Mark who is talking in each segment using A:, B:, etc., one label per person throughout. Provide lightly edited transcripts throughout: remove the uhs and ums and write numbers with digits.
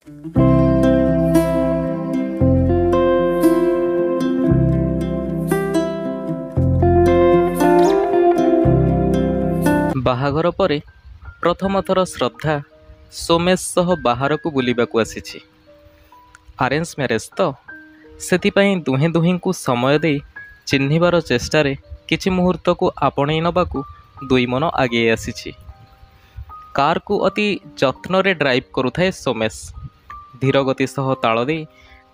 A: ବାହାଘର ପରେ ପ୍ରଥମ ଥର ଶ୍ରଦ୍ଧା ସୋମେଶ ସହ ବାହାରକୁ ବୁଲିବାକୁ ଆସିଛି। ଆରେଞ୍ଜ ମ୍ୟାରେଜ୍ ତ, ସେଥିପାଇଁ ଦୁହେଁ ଦୁହିଁଙ୍କୁ ସମୟ ଦେଇ ଚିହ୍ନିବାର ଚେଷ୍ଟାରେ କିଛି ମୁହୂର୍ତ୍ତକୁ ଆପଣେଇ ନେବାକୁ ଦୁଇ ମନ ଆଗେଇ ଆସିଛି। କାରକୁ ଅତି ଯତ୍ନରେ ଡ୍ରାଇଭ୍ କରୁଥାଏ ସୋମେଶ। ଧୀର ଗତି ସହ ତାଳ ଦେଇ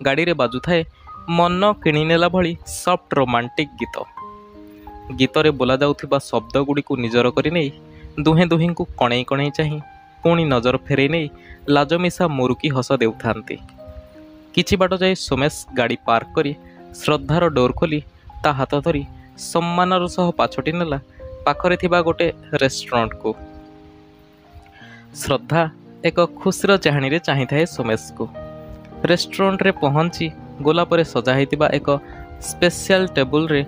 A: ଗାଡ଼ିରେ ବାଜୁଥାଏ ମନ କିଣିନେଲା ଭଳି ସଫ୍ଟ ରୋମାଣ୍ଟିକ୍ ଗୀତ। ଗୀତରେ ବୋଲାଯାଉଥିବା ଶବ୍ଦଗୁଡ଼ିକୁ ନିଜର କରିନେଇ ଦୁହେଁ ଦୁହିଁଙ୍କୁ କଣେଇ କଣେଇ ଚାହିଁ ପୁଣି ନଜର ଫେରେଇ ନେଇ ଲାଜମିଶା ମୁରୁକି ହସ ଦେଉଥାନ୍ତି। କିଛି ବାଟ ଯାଇ ସୋମେଶ ଗାଡ଼ି ପାର୍କ କରି ଶ୍ରଦ୍ଧାର ଡୋର୍ ଖୋଲି ତା ହାତ ଧରି ସମ୍ମାନର ସହ ପାଛୋଟି ନେଲା ପାଖରେ ଥିବା ଗୋଟେ ରେଷ୍ଟୁରାଣ୍ଟକୁ। ଶ୍ରଦ୍ଧା ଏକ ଖୁସିର ଚାହାଣୀରେ ଚାହିଁଥାଏ ସୋମେଶକୁ। ରେଷ୍ଟୁରାଣ୍ଟରେ ପହଞ୍ଚି ଗୋଲାପରେ ସଜା ହୋଇଥିବା ଏକ ସ୍ପେଶିଆଲ ଟେବୁଲରେ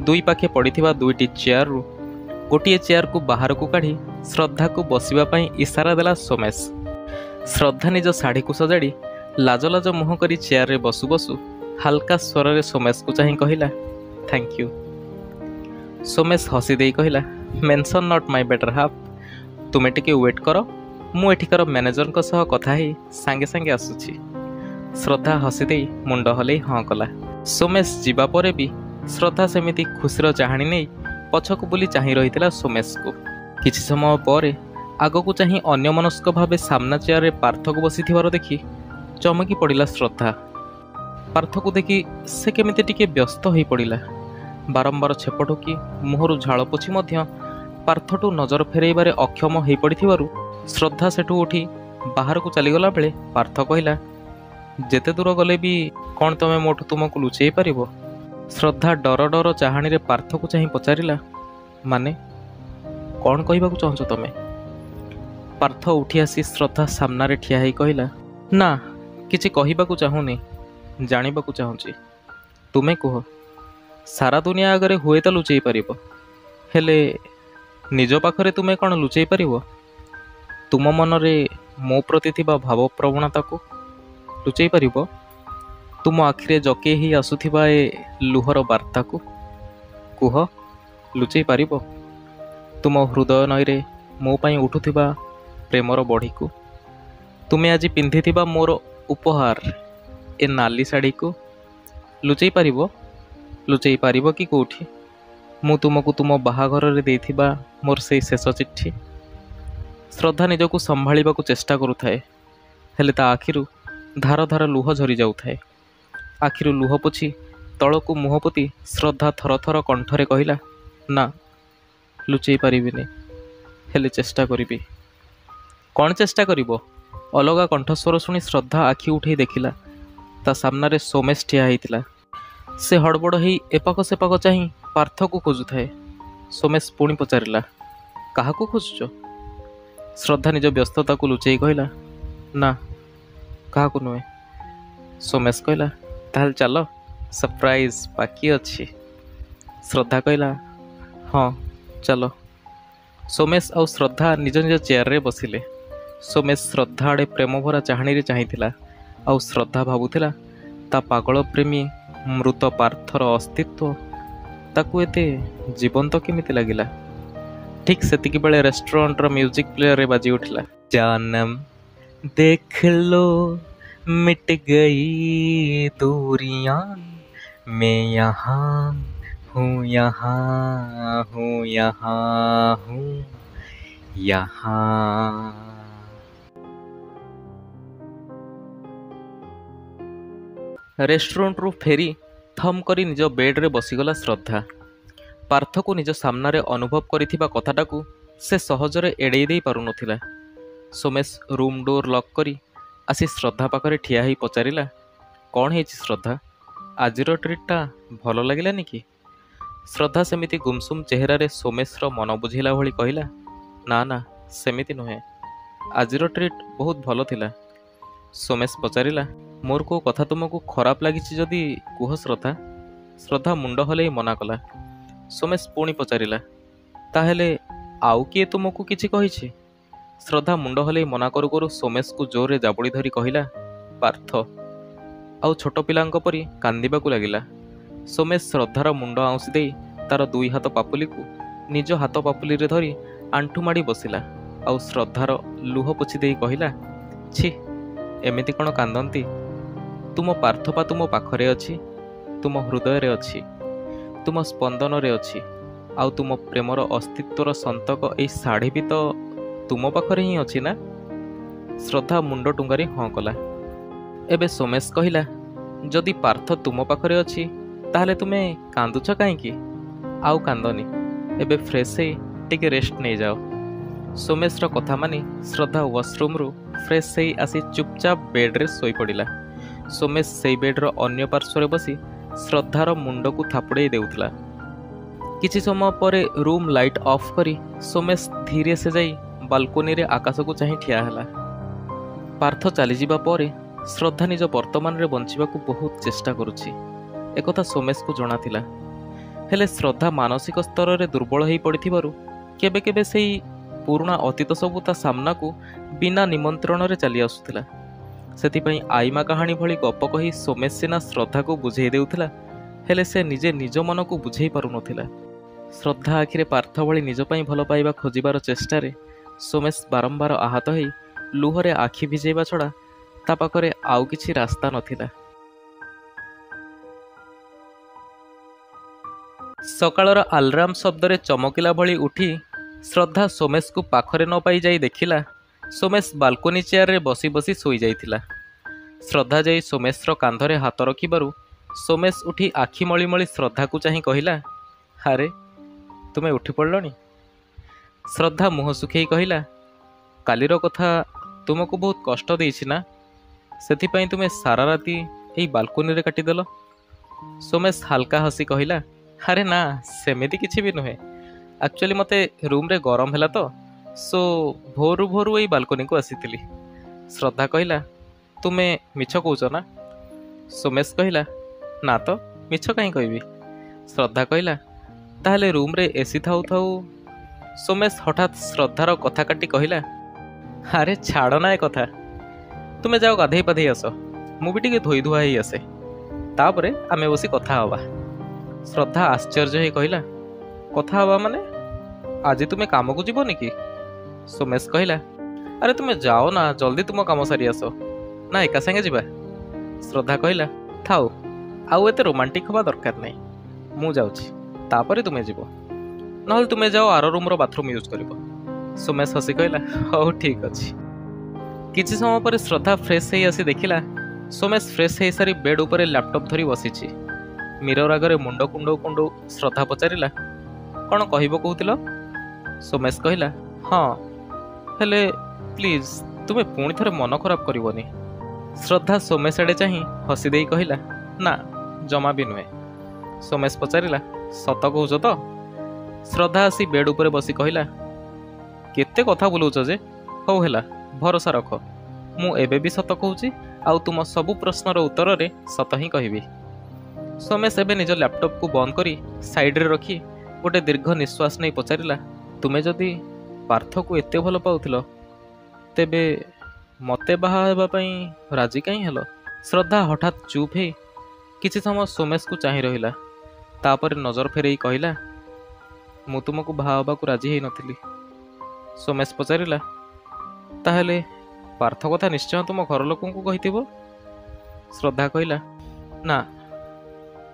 A: ଦୁଇ ପାଖେ ପଡ଼ିଥିବା ଦୁଇଟି ଚେୟାରରୁ ଗୋଟିଏ ଚେୟାରକୁ ବାହାରକୁ କାଢ଼ି ଶ୍ରଦ୍ଧାକୁ ବସିବା ପାଇଁ ଇସାରା ଦେଲା ସୋମେଶ। ଶ୍ରଦ୍ଧା ନିଜ ଶାଢ଼ୀକୁ ସଜାଡ଼ି ଲାଜ ଲାଜ ମୁହଁ କରି ଚେୟାରରେ ବସୁ ବସୁ ହାଲକା ସ୍ୱରରେ ସୋମେଶକୁ ଚାହିଁ କହିଲା, ଥ୍ୟାଙ୍କ ୟୁ। ସୋମେଶ ହସି ଦେଇ କହିଲା, mention not my better half. ତୁମେ ଟିକେ ୱେଟ୍ କର, ମୁଁ ଏଠିକାର ମ୍ୟାନେଜରଙ୍କ ସହ କଥା ହେଇ ସାଙ୍ଗେ ସାଙ୍ଗେ ଆସୁଛି। ଶ୍ରଦ୍ଧା ହସି ଦେଇ ମୁଣ୍ଡ ହଲେଇ ହଁ କଲା। ସୋମେଶ ଯିବା ପରେ ବି ଶ୍ରଦ୍ଧା ସେମିତି ଖୁସିର ଚାହାଣୀ ନେଇ ପଛକୁ ବୁଲି ଚାହିଁ ରହିଥିଲା ସୋମେଶକୁ। କିଛି ସମୟ ପରେ ଆଗକୁ ଚାହିଁ ଅନ୍ୟମନସ୍କ ଭାବେ ସାମ୍ନା ଚେୟାରରେ ପାର୍ଥକୁ ବସିଥିବାର ଦେଖି ଚମକି ପଡ଼ିଲା ଶ୍ରଦ୍ଧା। ପାର୍ଥକୁ ଦେଖି ସେ କେମିତି ଟିକେ ବ୍ୟସ୍ତ ହୋଇପଡ଼ିଲା। ବାରମ୍ବାର ଛେପ ଢୋକି ମୁହଁରୁ ଝାଳ ପୋଛି ମଧ୍ୟ ପାର୍ଥଠୁ ନଜର ଫେରାଇବାରେ ଅକ୍ଷମ ହୋଇପଡ଼ିଥିବାରୁ ଶ୍ରଦ୍ଧା ସେଠୁ ଉଠି ବାହାରକୁ ଚାଲିଗଲା ବେଳେ ପାର୍ଥ କହିଲା, ଯେତେ ଦୂର ଗଲେ ବି କ'ଣ ତମେ ମୋଠୁ ତୁମକୁ ଲୁଚେଇ ପାରିବ? ଶ୍ରଦ୍ଧା ଡର ଡର ଚାହାଣୀରେ ପାର୍ଥକୁ ଚାହିଁ ପଚାରିଲା, ମାନେ କ'ଣ କହିବାକୁ ଚାହୁଁଛ ତମେ? ପାର୍ଥ ଉଠି ଆସି ଶ୍ରଦ୍ଧା ସାମ୍ନାରେ ଠିଆ ହେଇ କହିଲା, ନା କିଛି କହିବାକୁ ଚାହୁଁନି, ଜାଣିବାକୁ ଚାହୁଁଛି। ତୁମେ କୁହ। ସାରା ଦୁନିଆ ଆଗରେ ହୁଏତ ଲୁଚେଇ ପାରିବ, ହେଲେ ନିଜ ପାଖରେ ତୁମେ କ'ଣ ଲୁଚେଇ ପାରିବ? ତୁମ ମନରେ ମୋ ପ୍ରତି ଥିବା ଭାବପ୍ରବଣତାକୁ ଲୁଚେଇ ପାରିବ? ତୁମ ଆଖିରେ ଜକେଇ ହେଇ ଆସୁଥିବା ଏ ଲୁହର ବାର୍ତ୍ତାକୁ କୁହ, ଲୁଚେଇ ପାରିବ? ତୁମ ହୃଦୟ ନଈରେ ମୋ ପାଇଁ ଉଠୁଥିବା ପ୍ରେମର ବଢ଼ିକୁ, ତୁମେ ଆଜି ପିନ୍ଧିଥିବା ମୋର ଉପହାର ଏ ନାଲି ଶାଢ଼ୀକୁ ଲୁଚେଇ ପାରିବ? ଲୁଚେଇ ପାରିବ କି କେଉଁଠି ମୁଁ ତୁମକୁ ତୁମ ବାହାଘରରେ ଦେଇଥିବା ମୋର ସେଇ ଶେଷ ଚିଠି? ଶ୍ରଦ୍ଧା ନିଜକୁ ସମ୍ଭାଳିବାକୁ ଚେଷ୍ଟା କରୁଥାଏ, ହେଲେ ତା ଆଖିରୁ ଧାର ଧାର ଲୁହ ଝରି ଯାଉଥାଏ। ଆଖିରୁ ଲୁହ ପୋଛି ତଳକୁ ମୁହଁ ପୋତି ଶ୍ରଦ୍ଧା ଥର ଥର କଣ୍ଠରେ କହିଲା, ନା ଲୁଚେଇ ପାରିବିନି, ହେଲେ ଚେଷ୍ଟା କରିବି। କ'ଣ ଚେଷ୍ଟା କରିବ? ଅଲଗା କଣ୍ଠସ୍ୱର ଶୁଣି ଶ୍ରଦ୍ଧା ଆଖି ଉଠେଇ ଦେଖିଲା ତା ସାମ୍ନାରେ ସୋମେଶ ଠିଆ ହେଇଥିଲା। ସେ ହଡ଼ବଡ଼ ହେଇ ଏପାଖ ସେପାଖ ଚାହିଁ ପାର୍ଥକୁ ଖୋଜୁଥାଏ। ସୋମେଶ ପୁଣି ପଚାରିଲା, କାହାକୁ ଖୋଜୁଛ? ଶ୍ରଦ୍ଧା ନିଜ ବ୍ୟସ୍ତତାକୁ ଲୁଚେଇ କହିଲା, ନା କାହାକୁ ନୁହେଁ। ସୋମେଶ କହିଲା, ତାହେଲେ ଚାଲ, ସରପ୍ରାଇଜ୍ ବାକି ଅଛି। ଶ୍ରଦ୍ଧା କହିଲା, ହଁ ଚାଲ। ସୋମେଶ ଆଉ ଶ୍ରଦ୍ଧା ନିଜ ନିଜ ଚେୟାରରେ ବସିଲେ। ସୋମେଶ ଶ୍ରଦ୍ଧା ଆଡ଼େ ପ୍ରେମ ଭରା ଚାହାଣୀରେ ଚାହିଁଥିଲା, ଆଉ ଶ୍ରଦ୍ଧା ଭାବୁଥିଲା ତା ପାଗଳ ପ୍ରେମୀ ମୃତ ପାର୍ଥର ଅସ୍ତିତ୍ୱ ତାକୁ ଏତେ ଜୀବନ୍ତ କେମିତି ଲାଗିଲା। ଠିକ୍ ସେତିକି ବେଳେ ରେଷ୍ଟୁରାଣ୍ଟର ମ୍ୟୁଜିକ୍ ପ୍ଲେୟରରେ ବାଜି ଉଠିଲା, जानम देख लो मिट गई दूरियां, मैं यहाँ हूँ, यहाँ हूँ, यहाँ हूँ, यहाँ। ରେଷ୍ଟୁରାଣ୍ଟରୁ ଫେରି ଥମ୍ କରି ନିଜ ବେଡ଼୍ରେ ବସିଗଲା ଶ୍ରଦ୍ଧା। ପାର୍ଥକୁ ନିଜ ସାମ୍ନାରେ ଅନୁଭବ କରିଥିବା କଥାଟାକୁ ସେ ସହଜରେ ଏଡ଼େଇ ଦେଇ ପାରୁନଥିଲା। ସୋମେଶ ରୁମ୍ ଡୋର୍ ଲକ୍ କରି ଆସି ଶ୍ରଦ୍ଧା ପାଖରେ ଠିଆ ହେଇ ପଚାରିଲା, କ'ଣ ହେଇଛି ଶ୍ରଦ୍ଧା? ଆଜିର ଟ୍ରିଟ୍ଟା ଭଲ ଲାଗିଲାନି କି? ଶ୍ରଦ୍ଧା ସେମିତି ଗୁମସୁମ୍ ଚେହେରାରେ ସୋମେଶର ମନ ବୁଝେଇଲା ଭଳି କହିଲା, ନା ନା ସେମିତି ନୁହେଁ, ଆଜିର ଟ୍ରିଟ୍ ବହୁତ ଭଲ ଥିଲା। ସୋମେଶ ପଚାରିଲା, ମୋର କେଉଁ କଥା ତୁମକୁ ଖରାପ ଲାଗିଛି ଯଦି କୁହ ଶ୍ରଦ୍ଧା। ଶ୍ରଦ୍ଧା ମୁଣ୍ଡ ହଲେଇ ମନା କଲା। ସୋମେଶ ପୁଣି ପଚାରିଲା, ତାହେଲେ ଆଉ କିଏ ତୁମକୁ କିଛି କହିଛି? ଶ୍ରଦ୍ଧା ମୁଣ୍ଡ ହଲେଇ ମନା କରୁ କରୁ ସୋମେଶକୁ ଜୋରରେ ଜାବୁଡ଼ି ଧରି କହିଲା, ପାର୍ଥ ଆଉ ଛୋଟ ପିଲାଙ୍କ ପରି କାନ୍ଦିବାକୁ ଲାଗିଲା। ସୋମେଶ ଶ୍ରଦ୍ଧାର ମୁଣ୍ଡ ଆଉଁସି ଦେଇ ତାର ଦୁଇ ହାତ ପାପୁଲିକୁ ନିଜ ହାତ ପାପୁଲିରେ ଧରି ଆଣ୍ଠୁ ମାଡ଼ି ବସିଲା ଆଉ ଶ୍ରଦ୍ଧାର ଲୁହ ପୋଛି ଦେଇ କହିଲା, ଛି, ଏମିତି କ'ଣ କାନ୍ଦନ୍ତି? ତୁମ ପାର୍ଥପା ତୁମ ପାଖରେ ଅଛି, ତୁମ ହୃଦୟରେ ଅଛି, ତୁମ ସ୍ପନ୍ଦନରେ ଅଛି, ଆଉ ତୁମ ପ୍ରେମର ଅସ୍ତିତ୍ୱର ସନ୍ତକ ଏଇ ଶାଢ଼ୀ ବି ତ ତୁମ ପାଖରେ ହିଁ ଅଛି ନା? ଶ୍ରଦ୍ଧା ମୁଣ୍ଡ ଟୁଙ୍ଗାରି ହଁ କଲା। ଏବେ ସୋମେଶ କହିଲା, ଯଦି ପାର୍ଥ ତୁମ ପାଖରେ ଅଛି ତାହେଲେ ତୁମେ କାନ୍ଦୁଛ କାହିଁକି? ଆଉ କାନ୍ଦନି, ଏବେ ଫ୍ରେଶ୍ ହେଇ ଟିକେ ରେଷ୍ଟ ନେଇଯାଅ। ସୋମେଶର କଥା ମାନି ଶ୍ରଦ୍ଧା ୱାସରୁମ୍ରୁ ଫ୍ରେଶ୍ ହେଇ ଆସି ଚୁପଚାପ ବେଡ୍ରେ ଶୋଇପଡ଼ିଲା। ସୋମେଶ ସେଇ ବେଡ୍ର ଅନ୍ୟ ପାର୍ଶ୍ୱରେ ବସି ଶ୍ରଦ୍ଧାର ମୁଣ୍ଡକୁ ଥାପୁଡ଼େଇ ଦେଉଥିଲା। କିଛି ସମୟ ପରେ ରୁମ୍ ଲାଇଟ୍ ଅଫ୍ କରି ସୋମେଶ ଧୀରେ ସେ ଯାଇ ବାଲକୋନିରେ ଆକାଶକୁ ଚାହିଁ ଠିଆ ହେଲା। ପାର୍ଥ ଚାଲିଯିବା ପରେ ଶ୍ରଦ୍ଧା ନିଜ ବର୍ତ୍ତମାନରେ ବଞ୍ଚିବାକୁ ବହୁତ ଚେଷ୍ଟା କରୁଛି, ଏକଥା ସୋମେଶକୁ ଜଣାଥିଲା। ହେଲେ ଶ୍ରଦ୍ଧା ମାନସିକ ସ୍ତରରେ ଦୁର୍ବଳ ହୋଇ ପଡ଼ିଥିବାରୁ କେବେ କେବେ ସେଇ ପୁରୁଣା ଅତୀତ ସବୁ ତା ସାମ୍ନାକୁ ବିନା ନିମନ୍ତ୍ରଣରେ ଚାଲି ଆସୁଥିଲା। ସେଥିପାଇଁ ଆଇମା କାହାଣୀ ଭଳି ଗପ କହି ସୋମେଶ ସିନା ଶ୍ରଦ୍ଧାକୁ ବୁଝେଇ ଦେଉଥିଲା, ହେଲେ ସେ ନିଜେ ନିଜ ମନକୁ ବୁଝେଇ ପାରୁନଥିଲା। ଶ୍ରଦ୍ଧା ଆଖିରେ ପାର୍ଥ ଭଳି ନିଜ ପାଇଁ ଭଲ ପାଇବା ଖୋଜିବାର ଚେଷ୍ଟାରେ ସୋମେଶ ବାରମ୍ବାର ଆହତ ହୋଇ ଲୁହରେ ଆଖି ଭିଜେଇବା ଛଡ଼ା ତା ପାଖରେ ଆଉ କିଛି ରାସ୍ତା ନଥିଲା। ସକାଳର ଆଲାର୍ମ ଶବ୍ଦରେ ଚମକିଲା ଭଳି ଉଠି ଶ୍ରଦ୍ଧା ସୋମେଶକୁ ପାଖରେ ନ ପାଇ ଯାଇ ଦେଖିଲା ସୋମେଶ ବାଲକୋନି ଚେୟାରରେ ବସି ବସି ଶୋଇଯାଇଥିଲା। ଶ୍ରଦ୍ଧା ଯାଇ ସୋମେଶର କାନ୍ଧରେ ହାତ ରଖିବାରୁ ସୋମେଶ ଉଠି ଆଖି ମଳି ମଳି ଶ୍ରଦ୍ଧାକୁ ଚାହିଁ କହିଲା, ଆରେ ତୁମେ ଉଠି ପଡ଼ିଲଣି? ଶ୍ରଦ୍ଧା ମୁହଁ ଶୁଖେଇ କହିଲା, କାଲିର କଥା ତୁମକୁ ବହୁତ କଷ୍ଟ ଦେଇଛି ନା, ସେଥିପାଇଁ ତୁମେ ସାରା ରାତି ଏଇ ବାଲକୋନିରେ କାଟିଦେଲ। ସୋମେଶ ହାଲକା ହସି କହିଲା, ଆରେ ନା, ସେମିତି କିଛି ବି ନୁହେଁ। ଆକ୍ଚୁଆଲି ମୋତେ ରୁମ୍ରେ ଗରମ ହେଲା ତ, ସୋ ଭୋରୁ ଭୋରୁ ଏଇ ବାଲକୋନିକୁ ଆସିଥିଲି। ଶ୍ରଦ୍ଧା କହିଲା, ତୁମେ ମିଛ କହୁଛ ନା? ସୋମେଶ କହିଲା, ନା ତ, ମିଛ କାହିଁ କହିବି? ଶ୍ରଦ୍ଧା କହିଲା, ତାହେଲେ ରୁମ୍ରେ ଏସି ଥାଉ ଥାଉ। ସୋମେଶ ହଠାତ୍ ଶ୍ରଦ୍ଧାର କଥା କାଟି କହିଲା, ଆରେ ଛାଡ଼ ନା ଏ କଥା, ତୁମେ ଯାଅ ଗାଧେଇ ପାଧେଇ ଆସ, ମୁଁ ବି ଟିକେ ଧୋଇ ଧୁଆ ହେଇ ଆସେ, ତାପରେ ଆମେ ବସି କଥା ହେବା। ଶ୍ରଦ୍ଧା ଆଶ୍ଚର୍ଯ୍ୟ ହେଇ କହିଲା, କଥା ହେବା ମାନେ? ଆଜି ତୁମେ କାମକୁ ଯିବନି କି? ସୋମେଶ କହିଲା, ଆରେ ତୁମେ ଯାଅ ନା, ଜଲ୍ଦି ତୁମ କାମ ସାରି ଆସ, ନା ଏକା ସାଙ୍ଗେ ଯିବା? ଶ୍ରଦ୍ଧା କହିଲା, ଥାଉ, ଆଉ ଏତେ ରୋମାଣ୍ଟିକ ହେବା ଦରକାର ନାହିଁ, ମୁଁ ଯାଉଛି, ତାପରେ ତୁମେ ଯିବ, ନହେଲେ ତୁମେ ଯାଅ ଆର ରୁମ୍ର ବାଥରୁମ୍ ୟୁଜ୍ କରିବ। ସୋମେଶ ହସି କହିଲା, ହଉ ଠିକ୍ ଅଛି। କିଛି ସମୟ ପରେ ଶ୍ରଦ୍ଧା ଫ୍ରେଶ୍ ହେଇ ଆସି ଦେଖିଲା ସୋମେଶ ଫ୍ରେଶ୍ ହେଇସାରି ବେଡ୍ ଉପରେ ଲ୍ୟାପଟପ୍ ଧରି ବସିଛି। ମିରର ଆଗରେ ମୁଣ୍ଡ କୁଣ୍ଡଉ କୁଣ୍ଡଉ ଶ୍ରଦ୍ଧା ପଚାରିଲା, କ'ଣ କହିବ କହୁଥିଲ? ସୋମେଶ କହିଲା, ହଁ, ହେଲେ ପ୍ଲିଜ୍ ତୁମେ ପୁଣି ଥରେ ମନ ଖରାପ କରିବନି। ଶ୍ରଦ୍ଧା ସୋମେଶ ଆଡ଼େ ଚାହିଁ ହସି ଦେଇ କହିଲା, ନା, ଜମା ବି ନୁହେଁ। ସୋମେଶ ପଚାରିଲା, ସତ କହୁଛ ତ? ଶ୍ରଦ୍ଧା ଆସି ବେଡ୍ ଉପରେ ବସି କହିଲା, କେତେ କଥା ବୁଲଉଛ ଯେ, ହଉ ହେଲା, ଭରସା ରଖ, ମୁଁ ଏବେ ବି ସତ କହୁଛି, ଆଉ ତୁମ ସବୁ ପ୍ରଶ୍ନର ଉତ୍ତରରେ ସତ ହିଁ କହିବି। ସୋମେଶ ଏବେ ନିଜ ଲ୍ୟାପଟପକୁ ବନ୍ଦ କରି ସାଇଡ୍ରେ ରଖି ଗୋଟେ ଦୀର୍ଘ ନିଶ୍ୱାସ ନେଇ ପଚାରିଲା, ତୁମେ ଯଦି ପାର୍ଥକୁ ଏତେ ଭଲ ପାଉଥିଲ, ତେବେ ମୋତେ ବାହା ହେବା ପାଇଁ ରାଜି କାହିଁ ହେଲ? ଶ୍ରଦ୍ଧା ହଠାତ୍ ଚୁପ୍ ହେଇ କିଛି ସମୟ ସୋମେଶକୁ ଚାହିଁ ରହିଲା, ତାପରେ ନଜର ଫେରେଇ କହିଲା, ମୁଁ ତୁମକୁ ବାହା ହେବାକୁ ରାଜି ହେଇନଥିଲି। ସୋମେଶ ପଚାରିଲା, ତାହେଲେ ପାର୍ଥ କଥା ନିଶ୍ଚୟ ତୁମ ଘର ଲୋକଙ୍କୁ କହିଥିବ? ଶ୍ରଦ୍ଧା କହିଲା, ନା,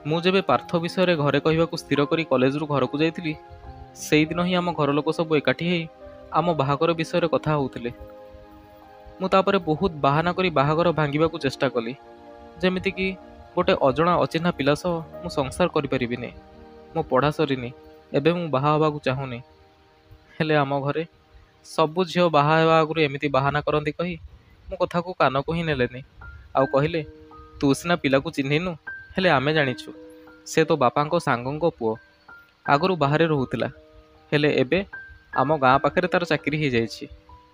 A: ମୁଁ ଯେବେ ପାର୍ଥ ବିଷୟରେ ଘରେ କହିବାକୁ ସ୍ଥିର କରି କଲେଜରୁ ଘରକୁ ଯାଇଥିଲି, ସେଇଦିନ ହିଁ ଆମ ଘର ଲୋକ ସବୁ ଏକାଠି ହେଇ ଆମ ବାହାଘର ବିଷୟରେ କଥା ହେଉଥିଲେ। ମୁଁ ତାପରେ ବହୁତ ବାହାନା କରି ବାହାଘର ଭାଙ୍ଗିବାକୁ ଚେଷ୍ଟା କଲି, ଯେମିତିକି ଗୋଟେ ଅଜଣା ଅଚିହ୍ନା ପିଲା ସହ ମୁଁ ସଂସାର କରିପାରିବିନି, ମୋ ପଢ଼ା ସରିନି, ଏବେ ମୁଁ ବାହା ହେବାକୁ ଚାହୁଁନି। ହେଲେ ଆମ ଘରେ ସବୁ ଝିଅ ବାହା ହେବା ଆଗରୁ ଏମିତି ବାହାନା କରନ୍ତି କହି ମୋ କଥାକୁ କାନକୁ ହିଁ ନେଲେନି, ଆଉ କହିଲେ, ତୁ ସିନା ପିଲାକୁ ଚିହ୍ନିନୁ, ହେଲେ ଆମେ ଜାଣିଛୁ, ସେ ତୋ ବାପାଙ୍କ ସାଙ୍ଗଙ୍କ ପୁଅ, ଆଗରୁ ବାହାରେ ରହୁଥିଲା, ହେଲେ ଏବେ ଆମ ଗାଁ ପାଖରେ ତାର ଚାକିରି ହେଇଯାଇଛି,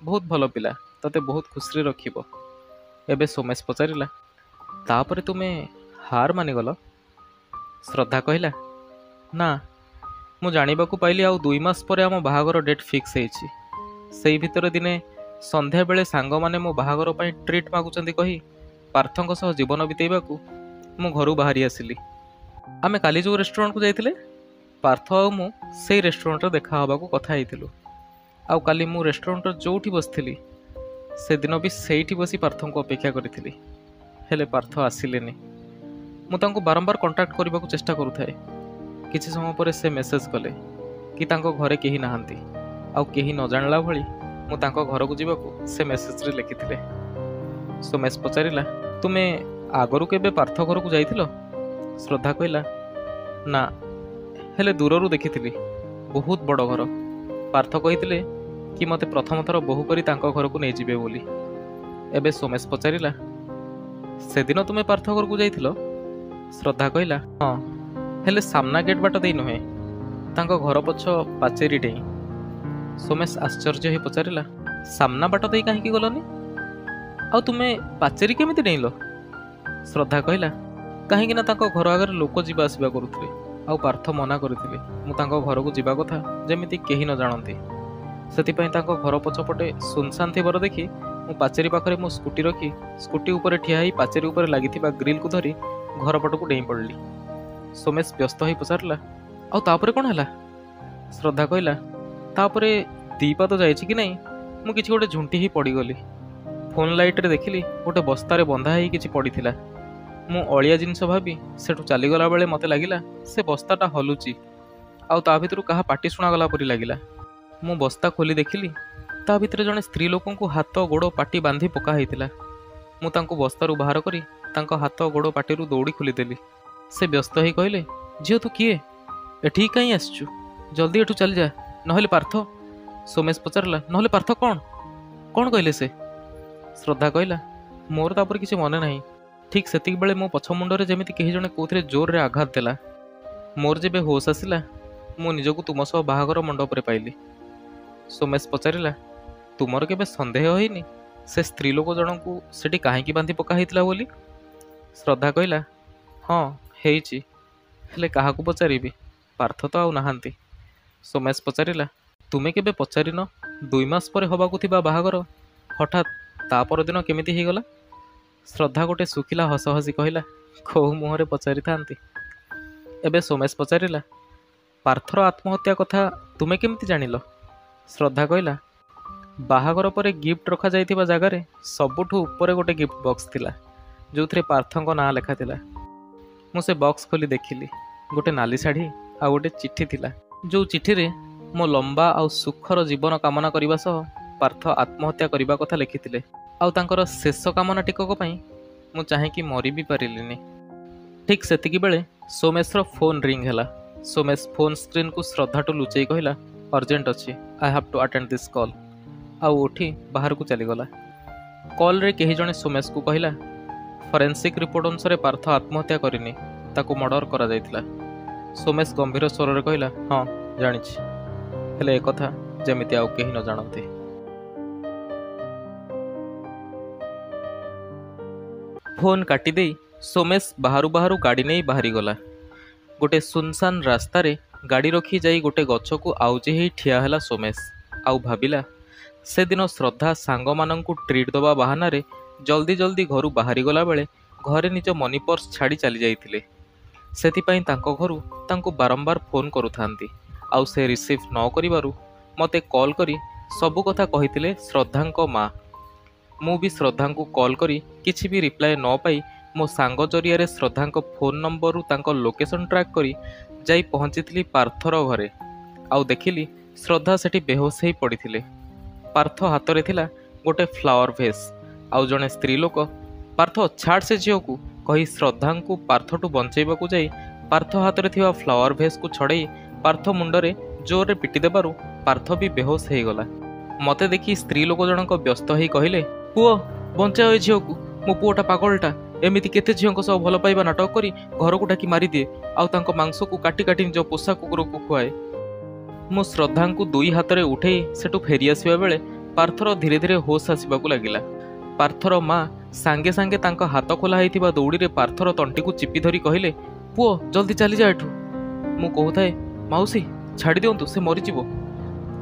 A: ବହୁତ ଭଲ ପିଲା, ତତେ ବହୁତ ଖୁସିରେ ରଖିବ। ଏବେ ସୋମେଶ ପଚାରିଲା, ତାପରେ ତୁମେ ହାର ମାନିଗଲ? ଶ୍ରଦ୍ଧା କହିଲା, ନା, ମୁଁ ଜାଣିବାକୁ ପାଇଲି ଆଉ 2 ମାସ ପରେ ଆମ ବାହାଘର ଡେଟ୍ ଫିକ୍ସ ହେଇଛି। ସେଇ ଭିତରେ ଦିନେ ସନ୍ଧ୍ୟାବେଳେ ସାଙ୍ଗମାନେ ମୋ ବାହାଘର ପାଇଁ ଟ୍ରିଟ୍ ମାଗୁଛନ୍ତି କହି ପାର୍ଥଙ୍କ ସହ ଜୀବନ ବିତେଇବାକୁ ମୁଁ ଘରୁ ବାହାରି ଆସିଲି। ଆମେ କାଲି ଯେଉଁ ରେଷ୍ଟୁରାଣ୍ଟକୁ ଯାଇଥିଲେ, ପାର୍ଥ ଆଉ ମୁଁ ସେଇ ରେଷ୍ଟୁରାଣ୍ଟରେ ଦେଖା ହେବାକୁ କଥା ହେଇଥିଲୁ। ଆଉ କାଲି ମୁଁ ରେଷ୍ଟୁରାଣ୍ଟର ଯେଉଁଠି ବସିଥିଲି ସେଦିନ ବି ସେଇଠି ବସି ପାର୍ଥଙ୍କୁ ଅପେକ୍ଷା କରିଥିଲି, ହେଲେ ପାର୍ଥ ଆସିଲେନି। ମୁଁ ତାଙ୍କୁ ବାରମ୍ବାର କଣ୍ଟାକ୍ଟ କରିବାକୁ ଚେଷ୍ଟା କରୁଥାଏ। କିଛି ସମୟ ପରେ ସେ ମେସେଜ୍ କଲେ କି ତାଙ୍କ ଘରେ କେହି ନାହାନ୍ତି, ଆଉ କେହି ନ ଜାଣିଲା ଭଳି ମୁଁ ତାଙ୍କ ଘରକୁ ଯିବାକୁ ସେ ମେସେଜରେ ଲେଖିଥିଲେ। ସୋମେଶ ପଚାରିଲା, ତୁମେ ଆଗରୁ କେବେ ପାର୍ଥ ଘରକୁ ଯାଇଥିଲ? ଶ୍ରଦ୍ଧା କହିଲା, ନା, ହେଲେ ଦୂରରୁ ଦେଖିଥିଲି। ବହୁତ ବଡ଼ ଘର। ପାର୍ଥ କହିଥିଲେ କି ମୋତେ ପ୍ରଥମ ଥର ବୋହୂ କରି ତାଙ୍କ ଘରକୁ ନେଇଯିବେ ବୋଲି। ଏବେ ସୋମେଶ ପଚାରିଲା, ସେଦିନ ତୁମେ ପାର୍ଥ ଘରକୁ ଯାଇଥିଲ? ଶ୍ରଦ୍ଧା କହିଲା, ହଁ, ହେଲେ ସାମ୍ନା ଗେଟ୍ ବାଟ ଦେଇ ନୁହେଁ, ତାଙ୍କ ଘର ପଛ ପାଚେରୀ ଡେଇଁ। ସୋମେଶ ଆଶ୍ଚର୍ଯ୍ୟ ହୋଇ ପଚାରିଲା, ସାମ୍ନା ବାଟ ଦେଇ କାହିଁକି ଗଲନି? ଆଉ ତୁମେ ପାଚେରୀ କେମିତି ଡେଇଁଲ? ଶ୍ରଦ୍ଧା କହିଲା, କାହିଁକି ନା ତାଙ୍କ ଘର ଆଗରେ ଲୋକ ଯିବା ଆସିବା କରୁଥିଲେ, ଆଉ ପାର୍ଥ ମନା କରିଥିଲେ ମୁଁ ତାଙ୍କ ଘରକୁ ଯିବା କଥା ଯେମିତି କେହି ନ ଜାଣନ୍ତି। ସେଥିପାଇଁ ତାଙ୍କ ଘର ପଛପଟେ ସୁନସାନ ଥିବାର ଦେଖି ମୁଁ ପାଚେରୀ ପାଖରେ ମୋ ସ୍କୁଟି ରଖି ସ୍କୁଟି ଉପରେ ଠିଆ ହେଇ ପାଚେରୀ ଉପରେ ଲାଗିଥିବା ଗ୍ରିଲକୁ ଧରି ଘର ପଟକୁ ଡେଇଁ ପଡ଼ିଲି। ସୋମେଶ ବ୍ୟସ୍ତ ହୋଇ ପଚାରିଲା, ଆଉ ତାପରେ କ'ଣ ହେଲା? ଶ୍ରଦ୍ଧା କହିଲା, ତାପରେ 2 ପାଦ ଯାଇଛି କି ନାହିଁ ମୁଁ କିଛି ଗୋଟେ ଝୁଣ୍ଟି ହେଇ ପଡ଼ିଗଲି। ଫୋନ୍ ଲାଇଟ୍ରେ ଦେଖିଲି ଗୋଟେ ବସ୍ତାରେ ବନ୍ଧା ହେଇ କିଛି ପଡ଼ିଥିଲା। ମୁଁ ଅଳିଆ ଜିନିଷ ଭାବି ସେଠୁ ଚାଲିଗଲା ବେଳେ ମୋତେ ଲାଗିଲା ସେ ବସ୍ତାଟା ହଲୁଛି, ଆଉ ତା ଭିତରୁ କାହା ପାଟି ଶୁଣାଗଲା ପରି ଲାଗିଲା। ମୁଁ ବସ୍ତା ଖୋଲି ଦେଖିଲି ତା ଭିତରେ ଜଣେ ସ୍ତ୍ରୀ ଲୋକଙ୍କୁ ହାତ ଗୋଡ଼ ପାଟି ବାନ୍ଧି ପକା ହେଇଥିଲା। ମୁଁ ତାଙ୍କୁ ବସ୍ତାରୁ ବାହାର କରି ତାଙ୍କ ହାତ ଗୋଡ଼ ପାଟିରୁ ଦୌଡ଼ି ଖୋଲିଦେଲି। ସେ ବ୍ୟସ୍ତ ହେଇ କହିଲେ, ଝିଅ ତୁ କିଏ? ଏଠିକି କାହିଁ ଆସିଛୁ? ଜଲ୍ଦି ଏଠୁ ଚାଲିଯା, ନହେଲେ ପାର୍ଥ। ସୋମେଶ ପଚାରିଲା, ନହେଲେ ପାର୍ଥ କ'ଣ? କ'ଣ କହିଲେ ସେ? ଶ୍ରଦ୍ଧା କହିଲା, ମୋର ତାପରେ କିଛି ମନେ ନାହିଁ। ଠିକ୍ ସେତିକିବେଳେ ମୋ ପଛ ମୁଣ୍ଡରେ ଯେମିତି କେହି ଜଣେ କେଉଁଥିରେ ଜୋରରେ ଆଘାତ ଦେଲା। ମୋର ଯେବେ ହୋସ୍ ଆସିଲା ମୁଁ ନିଜକୁ ତୁମ ସହ ବାହାଘର ମଣ୍ଡପରେ ପାଇଲି। ସୋମେଶ ପଚାରିଲା, ତୁମର କେବେ ସନ୍ଦେହ ହେଇନି ସେ ସ୍ତ୍ରୀ ଲୋକ ଜଣଙ୍କୁ ସେଠି କାହିଁକି ବାନ୍ଧି ପକା ହେଇଥିଲା ବୋଲି? ଶ୍ରଦ୍ଧା କହିଲା, ହଁ ହେଇଛି, ହେଲେ କାହାକୁ ପଚାରିବି, ପାର୍ଥ ତ ଆଉ ନାହାନ୍ତି। ସୋମେଶ ପଚାରିଲା, ତୁମେ କେବେ ପଚାରିନ 2 ମାସ ପରେ ହେବାକୁ ଥିବା ବାହାଘର ହଠାତ୍ ତା ପରଦିନ କେମିତି ହେଇଗଲା? ଶ୍ରଦ୍ଧା ଗୋଟେ ଶୁଖିଲା ହସ ହସି କହିଲା, କୋଉ ମୁହଁରେ ପଚାରିଥାନ୍ତି। ଏବେ ସୋମେଶ ପଚାରିଲା, ପାର୍ଥର ଆତ୍ମହତ୍ୟା କଥା ତୁମେ କେମିତି ଜାଣିଲ? ଶ୍ରଦ୍ଧା କହିଲା, ବାହାଘର ପରେ ଗିଫ୍ଟ ରଖାଯାଇଥିବା ଜାଗାରେ ସବୁଠୁ ଉପରେ ଗୋଟେ ଗିଫ୍ଟ ବକ୍ସ ଥିଲା, ଯେଉଁଥିରେ ପାର୍ଥଙ୍କ ନାଁ ଲେଖା ଥିଲା। ମୁଁ ସେ ବକ୍ସ ଖୋଲି ଦେଖିଲି, ଗୋଟେ ନାଲି ଶାଢ଼ୀ ଆଉ ଗୋଟେ ଚିଠି ଥିଲା, ଯେଉଁ ଚିଠିରେ ମୋ ଲମ୍ବା ଆଉ ସୁଖର ଜୀବନ କାମନା କରିବା ସହ ପାର୍ଥ ଆତ୍ମହତ୍ୟା କରିବା କଥା ଲେଖିଥିଲେ। ଆଉ ତାଙ୍କର ଶେଷ କାମନା ଟିକକ ପାଇଁ ମୁଁ ଚାହିଁକି ମରି ବି ପାରିଲିନି। ଠିକ୍ ସେତିକିବେଳେ ସୋମେଶର ଫୋନ୍ ରିଙ୍ଗ ହେଲା। ସୋମେଶ ଫୋନ୍ ସ୍କ୍ରିନ୍କୁ ଶ୍ରଦ୍ଧାଠୁ ଲୁଚେଇ କହିଲା, ଅର୍ଜେଣ୍ଟ ଅଛି, I have to attend this call. ଆଉ ଉଠି ବାହାରକୁ ଚାଲିଗଲା। କଲ୍ରେ କେହି ଜଣେ ସୋମେଶକୁ କହିଲା, ଫରେନ୍ସିକ୍ ରିପୋର୍ଟ ଅନୁସାରେ ପାର୍ଥ ଆତ୍ମହତ୍ୟା କରିନି, ତାକୁ ମର୍ଡର କରାଯାଇଥିଲା। ସୋମେଶ ଗମ୍ଭୀର ସ୍ୱରରେ କହିଲା, ହଁ ଜାଣିଛି, ହେଲେ ଏକଥା ଯେମିତି ଆଉ କେହି ନ ଜାଣନ୍ତି। ଫୋନ୍ କାଟିଦେଇ ସୋମେଶ ବାହାରୁ ବାହାରୁ ଗାଡ଼ି ନେଇ ବାହାରିଗଲା। ଗୋଟେ ସୁନସାନ ରାସ୍ତାରେ ଗାଡ଼ି ରଖି ଯାଇ ଗୋଟେ ଗଛକୁ ଆଉଜି ହେଇ ଠିଆ ହେଲା ସୋମେଶ। ଆଉ ଭାବିଲା, ସେଦିନ ଶ୍ରଦ୍ଧା ସାଙ୍ଗମାନଙ୍କୁ ଟ୍ରିଟ୍ ଦେବା ବାହାନାରେ ଜଲ୍ଦି ଜଲ୍ଦି ଘରୁ ବାହାରିଗଲା ବେଳେ ଘରେ ନିଜ ମନି ପର୍ସ ଛାଡ଼ି ଚାଲି ଯାଇଥିଲେ। ସେଥିପାଇଁ ତାଙ୍କ ଘରୁ ତାଙ୍କୁ ବାରମ୍ବାର ଫୋନ୍ କରୁଥାନ୍ତି, ଆଉ ସେ ରିସିଭ୍ ନ କରିବାରୁ ମୋତେ କଲ୍ କରି ସବୁ କଥା କହିଥିଲେ ଶ୍ରଦ୍ଧାଙ୍କ ମା। ମୁଁ ବି ଶ୍ରଦ୍ଧାଙ୍କୁ କଲ୍ କରି କିଛି ବି ରିପ୍ଲାଏ ନ ପାଇ ମୋ ସାଙ୍ଗ ଜରିଆରେ ଶ୍ରଦ୍ଧାଙ୍କ ଫୋନ୍ ନମ୍ବରରୁ ତାଙ୍କ ଲୋକେସନ୍ ଟ୍ରାକ୍ କରି ଯାଇ ପହଞ୍ଚିଥିଲି ପାର୍ଥର ଘରେ। ଆଉ ଦେଖିଲି ଶ୍ରଦ୍ଧା ସେଠି ବେହୋସ ହେଇ ପଡ଼ିଥିଲେ। ପାର୍ଥ ହାତରେ ଥିଲା ଗୋଟେ ଫ୍ଲାୱାର ଭେସ୍। ଆଉ ଜଣେ ସ୍ତ୍ରୀ ଲୋକ, ପାର୍ଥ ଛାଡ଼ ସେ ଝିଅକୁ କହି ଶ୍ରଦ୍ଧାଙ୍କୁ ପାର୍ଥଠୁ ବଞ୍ଚାଇବାକୁ ଯାଇ ପାର୍ଥ ହାତରେ ଥିବା ଫ୍ଲାୱାର ଭେସ୍କୁ ଛଡ଼େଇ ପାର୍ଥ ମୁଣ୍ଡରେ ଜୋରରେ ପିଟି ଦେବାରୁ ପାର୍ଥ ବି ବେହୋସ ହେଇଗଲା। ମୋତେ ଦେଖି ସ୍ତ୍ରୀ ଲୋକ ଜଣକ ବ୍ୟସ୍ତ ହେଇ କହିଲେ, ପୁଅ ବଞ୍ଚାଅ ଏ ଝିଅକୁ, ମୋ ପୁଅଟା ପାଗଳଟା, ଏମିତି କେତେ ଝିଅଙ୍କ ସହ ଭଲ ପାଇବା ନାଟକ କରି ଘରକୁ ଡାକି ମାରିଦିଏ, ଆଉ ତାଙ୍କ ମାଂସକୁ କାଟି କାଟି ନିଜ ପୋଷା କୁକୁରକୁ ଖୁଆଏ। ମୁଁ ଶ୍ରଦ୍ଧାଙ୍କୁ 2 ହାତରେ ଉଠେଇ ସେଠୁ ଫେରିଆସିବା ବେଳେ ପାର୍ଥର ଧୀରେ ଧୀରେ ହୋସ୍ ଆସିବାକୁ ଲାଗିଲା। ପାର୍ଥର ମା ସାଙ୍ଗେ ସାଙ୍ଗେ ତାଙ୍କ ହାତ ଖୋଲା ହେଇଥିବା ଦୌଡ଼ିରେ ପାର୍ଥର ତଣ୍ଟିକୁ ଚିପି ଧରି କହିଲେ, ପୁଅ ଜଲ୍ଦି ଚାଲିଯା ଏଠୁ। ମୁଁ କହୁଥାଏ, ମାଉସୀ ଛାଡ଼ି ଦିଅନ୍ତୁ, ସେ ମରିଯିବ।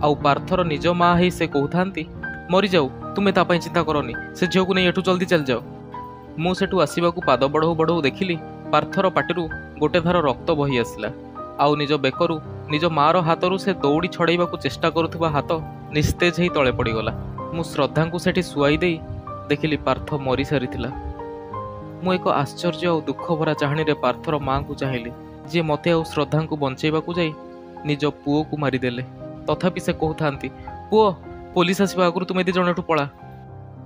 A: ଆଉ ପାର୍ଥର ନିଜ ମା ହେଇ ସେ କହୁଥାନ୍ତି, ମରିଯାଉ, ତୁମେ ତା ପାଇଁ ଚିନ୍ତା କରନି, ସେ ଝିଅକୁ ନେଇ ଏଠୁ ଜଲ୍ଦି ଚାଲିଯାଅ। ମୁଁ ସେଠୁ ଆସିବାକୁ ପାଦ ବଢ଼ଉ ବଢ଼ଉ ଦେଖିଲି ପାର୍ଥର ପାଟିରୁ ଗୋଟେ ଧାର ରକ୍ତ ବହି ଆସିଲା। ଆଉ ନିଜ ବେକରୁ ନିଜ ମା'ର ହାତରୁ ସେ ଦୌଡ଼ି ଛଡ଼େଇବାକୁ ଚେଷ୍ଟା କରୁଥିବା ହାତ ନିସ୍ତେଜ ହେଇ ତଳେ ପଡ଼ିଗଲା। ମୁଁ ଶ୍ରଦ୍ଧାଙ୍କୁ ସେଠି ଶୁଆଇ ଦେଇ ଦେଖିଲି ପାର୍ଥ ମରିସାରିଥିଲା। ମୁଁ ଏକ ଆଶ୍ଚର୍ଯ୍ୟ ଆଉ ଦୁଃଖ ଭରା ଚାହାଣୀରେ ପାର୍ଥର ମା'ଙ୍କୁ ଚାହିଁଲି, ଯିଏ ମୋତେ ଆଉ ଶ୍ରଦ୍ଧାଙ୍କୁ ବଞ୍ଚେଇବାକୁ ଯାଇ ନିଜ ପୁଅକୁ ମାରିଦେଲେ। ତଥାପି ସେ କହୁଥାନ୍ତି, ପୁଅ, ପୋଲିସ ଆସିବା ଆଗରୁ ତୁମେ ଦି ଜଣ ଏଠୁ ପଳା।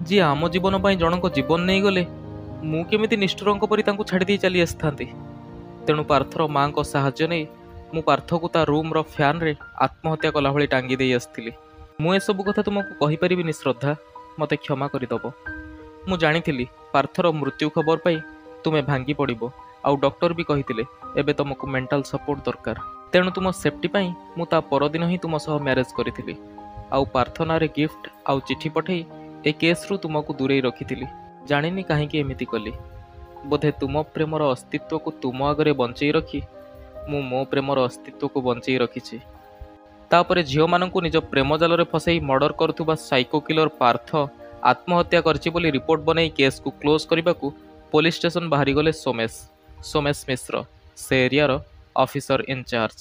A: ଯିଏ ଆମ ଜୀବନ ପାଇଁ ଜଣଙ୍କ ଜୀବନ ନେଇଗଲେ, ମୁଁ କେମିତି ନିଷ୍ଠୁରଙ୍କ ପରି ତାଙ୍କୁ ଛାଡ଼ି ଦେଇ ଚାଲି ଆସିଥାନ୍ତି। ତେଣୁ ପାର୍ଥର ମା'ଙ୍କ ସାହାଯ୍ୟ ନେଇ ମୁଁ ପାର୍ଥକୁ ତା ରୁମ୍ର ଫ୍ୟାନ୍ରେ ଆତ୍ମହତ୍ୟା କଲା ଭଳି ଟାଙ୍ଗି ଦେଇ ଆସିଥିଲି। ମୁଁ ଏସବୁ କଥା ତୁମକୁ କହିପାରିବିନି ଶ୍ରଦ୍ଧା, ମୋତେ କ୍ଷମା କରିଦେବ। ମୁଁ ଜାଣିଥିଲି ପାର୍ଥର ମୃତ୍ୟୁ ଖବର ପାଇ ତୁମେ ଭାଙ୍ଗି ପଡ଼ିବ, ଆଉ ଡକ୍ଟର ବି କହିଥିଲେ ଏବେ ତୁମକୁ ମେଣ୍ଟାଲ ସପୋର୍ଟ ଦରକାର। ତେଣୁ ତୁମ ସେଫ୍ଟି ପାଇଁ ମୁଁ ତା ପରଦିନ ହିଁ ତୁମ ସହ ମ୍ୟାରେଜ୍ କରିଥିଲି, ଆଉ ପାର୍ଥ ନାଁରେ ଗିଫ୍ଟ ଆଉ ଚିଠି ପଠାଇ ଏ କେସ୍ରୁ ତୁମକୁ ଦୂରେଇ ରଖିଥିଲି। ଜାଣିନି କାହିଁକି ଏମିତି କଲି। ବୋଧେ ତୁମ ପ୍ରେମର ଅସ୍ତିତ୍ୱକୁ ତୁମ ଆଗରେ ବଞ୍ଚେଇ ରଖି ମୁଁ ମୋ ପ୍ରେମର ଅସ୍ତିତ୍ୱକୁ ବଞ୍ଚେଇ ରଖିଛି। ତାପରେ ଝିଅମାନଙ୍କୁ ନିଜ ପ୍ରେମ ଜାଲରେ ଫସାଇ ମର୍ଡର କରୁଥିବା ସାଇକୋ କିଲର ପାର୍ଥ ଆତ୍ମହତ୍ୟା କରିଛି ବୋଲି ରିପୋର୍ଟ ବନେଇ କେସ୍କୁ କ୍ଲୋଜ୍ କରିବାକୁ ପୋଲିସ ଷ୍ଟେସନ ବାହାରିଗଲେ ସୋମେଶ ମିଶ୍ର, ସେ ଏରିଆର ଅଫିସର ଇନଚାର୍ଜ।